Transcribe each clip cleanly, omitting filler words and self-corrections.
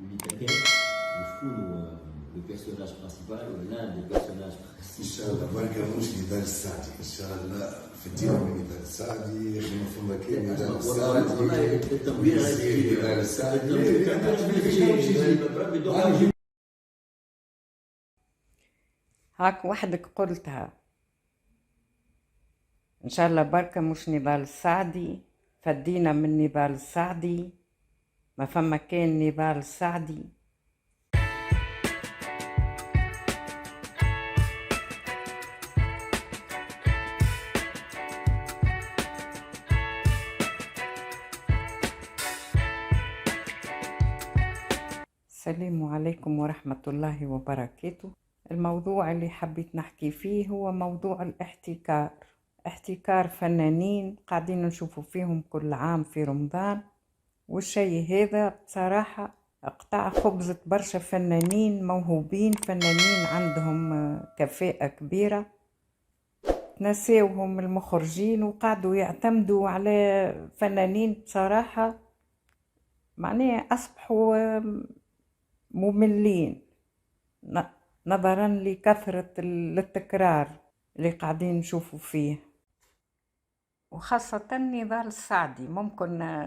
لتكاد وشكون لو بيرسوناج برينسيبال ولا لان دي بيرسوناج ان شاء الله بركه مش نضال السعدي ان شاء الله في الدين من نضال السعدي خدمه في المكان نضال السعدي والله التنوير نضال السعدي. هاك وحدك قلتها إن شاء الله بركة مش نضال السعدي، فدينا من نضال السعدي، ما فما كان نضال السعدي. السلام عليكم ورحمة الله وبركاته. الموضوع اللي حبيت نحكي فيه هو موضوع الاحتكار. احتكار فنانين قاعدين نشوفوا فيهم كل عام في رمضان، والشيء هذا بصراحة اقطع خبزة برشا فنانين موهوبين، فنانين عندهم كفاءة كبيرة، نساوهم المخرجين وقعدوا يعتمدوا على فنانين بصراحة معناه أصبحوا مملين نظرا لكثرة التكرار اللي قاعدين نشوفوا فيه، وخاصة نضال السعدي. ممكن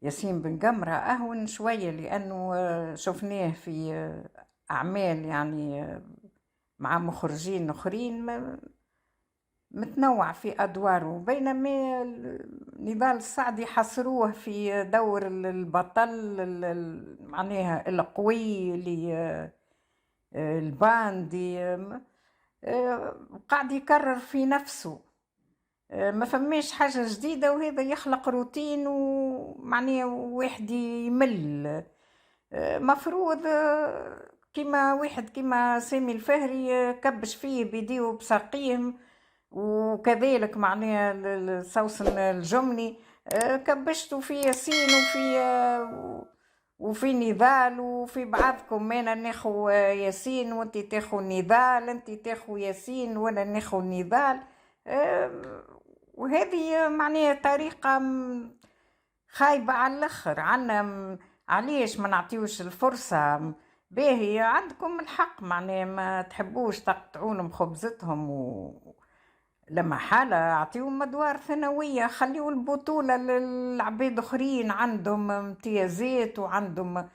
ياسين بن قمرة أهون شوية لأنه شفناه في أعمال يعني مع مخرجين آخرين متنوع في أدواره، بينما نضال السعدي حصروه في دور البطل معناها القوي اللي الباندي، قاعد يكرر في نفسه، ما فماش حاجة جديدة، وهذا يخلق روتين ومعناه واحد يمل. مفروض كما واحد كما سامي الفهري كبش فيه بيديه وبساقيهم، وكذلك معناه سوسن الجمني كبشتوا في ياسين وفي نضال، وفي بعضكم انا ناخو ياسين وانت تاخو نضال، انت تاخو ياسين وانا ناخو نضال، وهذه معناها طريقة خايبة على الاخر. عنا علاش ما نعطيوش الفرصة؟ باهي عندكم الحق معناها ما تحبوش تقطعونهم خبزتهم لما حالة اعطيهم ادوار ثانوية، خليوا البطولة للعباد اخرين عندهم امتيازات وعندهم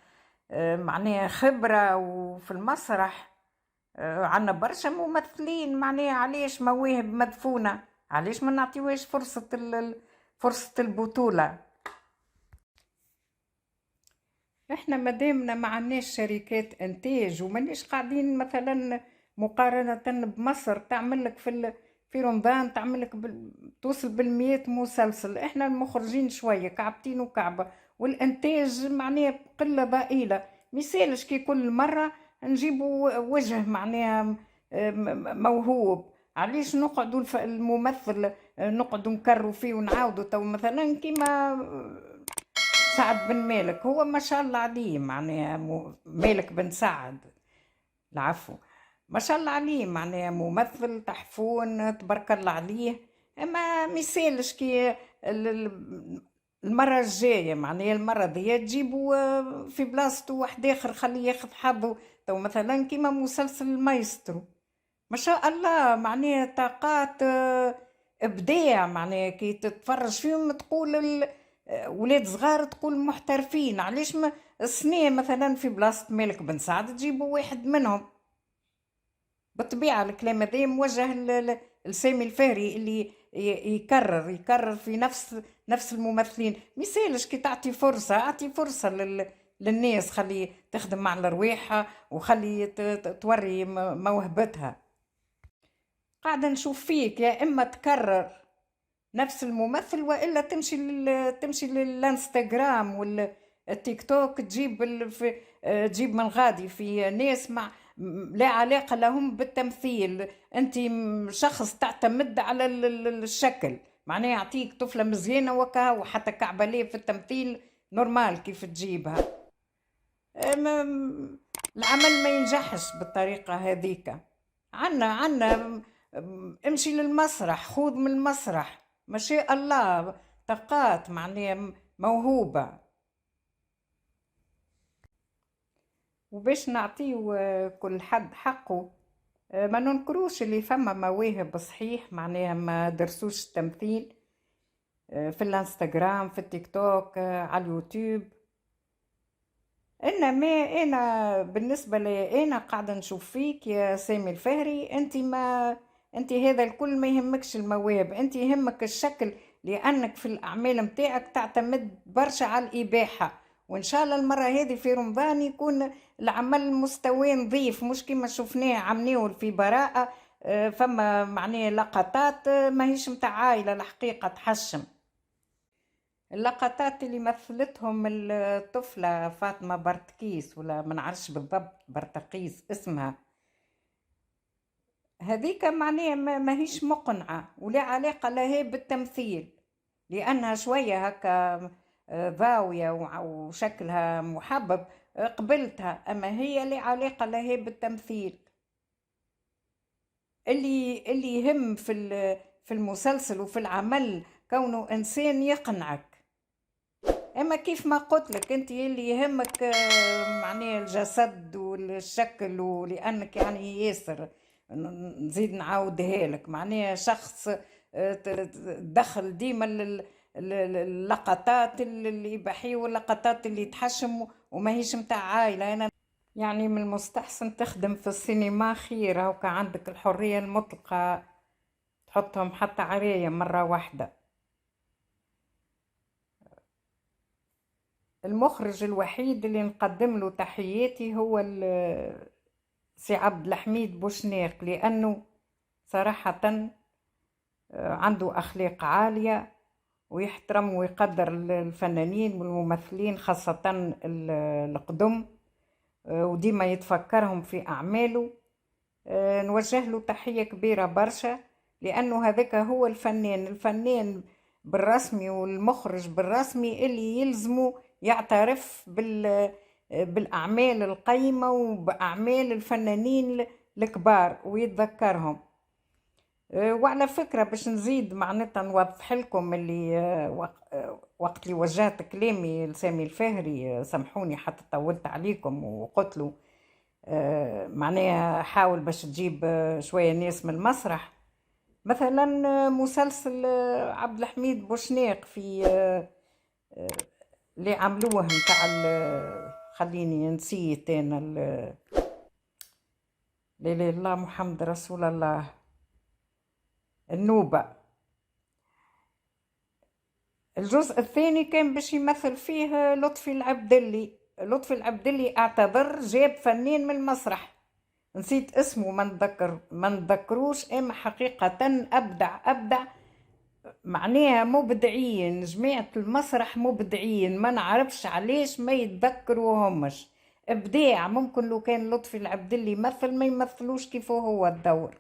معناها خبرة وفي المسرح. عنا برشا ممثلين معناها علاش مواهب مدفونة، علاش ما نعطيوهاش فرصة البطولة؟ احنا مادامنا ما عندناش شركات انتاج ومانيش قاعدين مثلا مقارنة بمصر تعمل لك في رمضان تعمل لك توصل بالمئات مسلسل، احنا المخرجين شويه كعبتين وكعبه والانتاج معناها قله ضئيله، ميسالش كي كل مره نجيبوا وجه معناها موهوب. علاش نقعدوا الممثل نقعدوا نكرروا فيه ونعاودوا؟ تو مثلا كيما سعد بن مالك، هو ما شاء الله عليه معناها مالك بن سعد العفو، ما شاء الله عليه معناها ممثل تحفون تبارك الله عليه، اما ميسالش كي المره الجايه معناها المره دي تجيبوا في بلاصتو واحد اخر خليه ياخذ حظه. تو مثلا كيما مسلسل المايسترو ما شاء الله معناها طاقات ابداع، معناها كي تتفرج فيهم تقول ولاد صغار تقول محترفين. علاش ما السنه مثلا في بلاصه مالك بن سعد تجيبوا واحد منهم؟ بالطبيعة الكلام هذا موجه لسامي الفهري اللي يكرر في نفس الممثلين. ميسالش كي تعطي فرصة، اعطي فرصة للناس، خلي تخدم مع الرواحة وخلي توري موهبتها. قاعدة نشوف فيك يا اما تكرر نفس الممثل والا تمشي للانستغرام والتيك توك تجيب من غادي في ناس مع لا علاقة لهم بالتمثيل. انت شخص تعتمد على الشكل، معناه يعطيك طفلة مزيانة وكا وحتى كعبة ليه في التمثيل نورمال كيف تجيبها. العمل ما ينجحش بالطريقة هذيك. عنا امشي للمسرح، خوذ من المسرح، ما شاء الله طاقات معناه موهوبة. وباش نعطيو كل حد حقه، ما ننكروش اللي فما مواهب صحيح معناها ما درسوش التمثيل، في الانستغرام، في التيك توك، على اليوتيوب. انما انا بالنسبه لي انا قاعده نشوف فيك يا سامي الفهري، انت هذا الكل ما يهمكش المواهب، انت يهمك الشكل، لانك في الاعمال متاعك تعتمد برشا على الاباحه. وان شاء الله المره هذه في رمضان يكون العمل مستوى نظيف، مش كما شفناه عملناه في براءه. فما معناه لقطات ماهيش متاع عائله الحقيقه تحشم. اللقطات اللي مثلتهم الطفلة فاطمة برتكيس، ولا ما نعرفش بالضبط برتقيس اسمها، هذيك معناها ماهيش مقنعة ولا علاقة لها بالتمثيل، لأنها شوية هكا ضاوية وشكلها محبب، قبلتها. أما هي لا علاقة لها بالتمثيل. اللي يهم في المسلسل وفي العمل كونه إنسان يقنعك. اما كيف ما قلت لك انت اللي يهمك معناه الجسد والشكل، ولانك يعني ياسر نزيد نعاودها لك معناه شخص تدخل ديما اللقطات الاباحيه واللقطات اللي تحشم وما هيش متاع عائله. انا يعني من المستحسن تخدم في السينما خير، هاكا عندك الحريه المطلقه تحطهم حتى عرية مره واحده. المخرج الوحيد اللي نقدم له تحياتي هو سي عبد الحميد بوشناق، لأنه صراحة عنده أخلاق عالية ويحترم ويقدر الفنانين والممثلين خاصة القدم، وديما يتفكرهم في أعماله. نوجه له تحية كبيرة برشا، لأنه هذاك هو الفنان بالرسمي والمخرج بالرسمي اللي يلزمه يعترف بالأعمال القيمة وبأعمال الفنانين الكبار ويتذكرهم. وعلى فكرة باش نزيد معناتها نوضح لكم اللي وقت اللي وجهت كلامي لسامي الفهري، سامحوني حتى طولت عليكم وقلت له معناها حاول باش تجيب شوية ناس من المسرح. مثلا مسلسل عبد الحميد بوشناق في اللي عملوه متاع خليني نسيت انا لا اله الا الله محمد رسول الله، النوبة. الجزء الثاني كان باش يمثل فيه لطفي العبدلي. لطفي العبدلي اعتذر، جاب فنان من المسرح نسيت اسمه، ما نذكروش، اما حقيقة ابدع معناها مبدعين، جماعة المسرح مبدعين، ما نعرفش علاش ما يتذكروهمش. ابداع، ممكن لو كان لطفي العبدلي يمثل ما يمثلوش كيف هو الدور.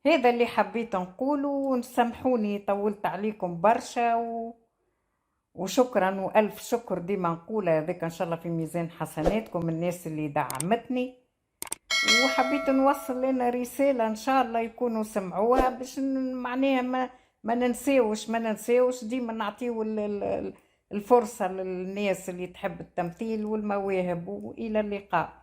هذا اللي حبيت نقوله، ونسامحوني طولت عليكم برشا وشكرا والف شكر. ديما نقولها هذاك ان شاء الله في ميزان حسناتكم الناس اللي دعمتني، وحبيت نوصل لنا رسالة ان شاء الله يكونوا سمعوها، باش معناها ما ننساوش ديما نعطيو الفرصة للناس اللي تحب التمثيل والمواهب. والى اللقاء.